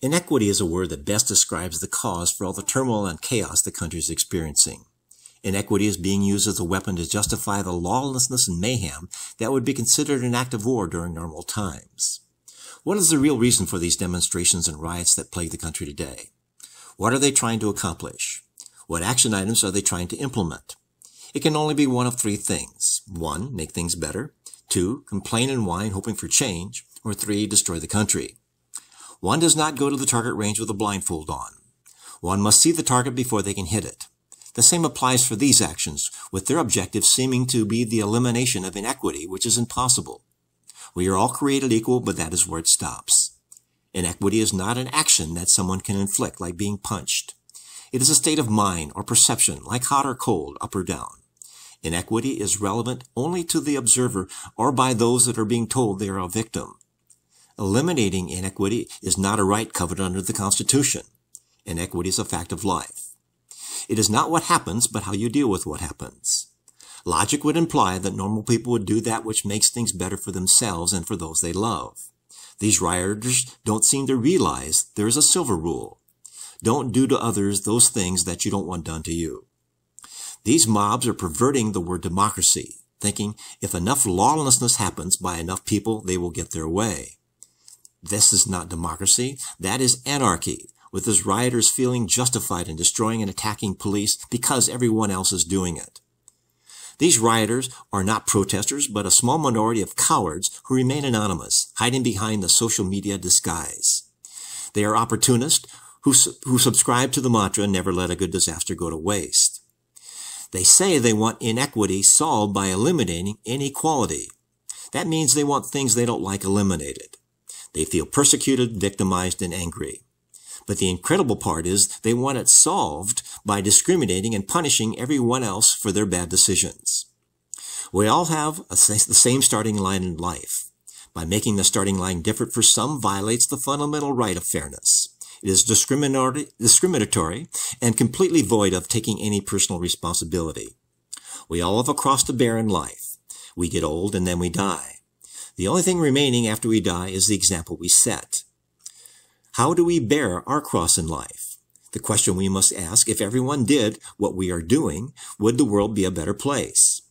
Inequity is a word that best describes the cause for all the turmoil and chaos the country is experiencing. Inequity is being used as a weapon to justify the lawlessness and mayhem that would be considered an act of war during normal times. What is the real reason for these demonstrations and riots that plague the country today? What are they trying to accomplish? What action items are they trying to implement? It can only be one of three things. 1, make things better. 2, complain and whine hoping for change. Or 3, destroy the country. One does not go to the target range with a blindfold on. One must see the target before they can hit it. The same applies for these actions, with their objective seeming to be the elimination of inequity, which is impossible. We are all created equal, but that is where it stops. Inequity is not an action that someone can inflict, like being punched. It is a state of mind or perception, like hot or cold, up or down. Inequity is relevant only to the observer or by those that are being told they are a victim. Eliminating inequity is not a right covered under the Constitution. Inequity is a fact of life. It is not what happens, but how you deal with what happens. Logic would imply that normal people would do that which makes things better for themselves and for those they love. These rioters don't seem to realize there is a silver rule. Don't do to others those things that you don't want done to you. These mobs are perverting the word democracy, thinking if enough lawlessness happens by enough people, they will get their way. This is not democracy. That is anarchy, with those rioters feeling justified in destroying and attacking police because everyone else is doing it. These rioters are not protesters, but a small minority of cowards who remain anonymous, hiding behind the social media disguise. They are opportunists who subscribe to the mantra, never let a good disaster go to waste. They say they want inequity solved by eliminating inequality. That means they want things they don't like eliminated. They feel persecuted, victimized, and angry. But the incredible part is they want it solved by discriminating and punishing everyone else for their bad decisions. We all have the same starting line in life. By making the starting line different for some violates the fundamental right of fairness. It is discriminatory and completely void of taking any personal responsibility. We all have a cross to bear in life. We get old and then we die. The only thing remaining after we die is the example we set. How do we bear our cross in life? The question we must ask, if everyone did what we are doing, would the world be a better place?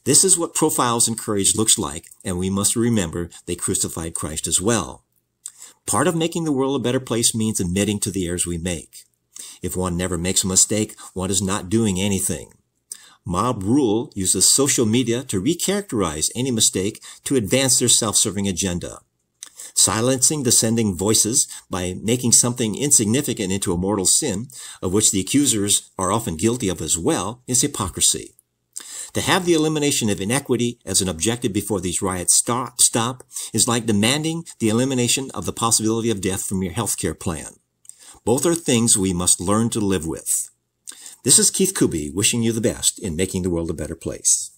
This is what profiles in courage looks like, and we must remember they crucified Christ as well. Part of making the world a better place means admitting to the errors we make. If one never makes a mistake, one is not doing anything. Mob rule uses social media to recharacterize any mistake to advance their self-serving agenda. Silencing dissenting voices by making something insignificant into a mortal sin, of which the accusers are often guilty of as well, is hypocrisy. To have the elimination of inequity as an objective before these riots stop is like demanding the elimination of the possibility of death from your healthcare plan. Both are things we must learn to live with. This is Keith Kuby wishing you the best in making the world a better place.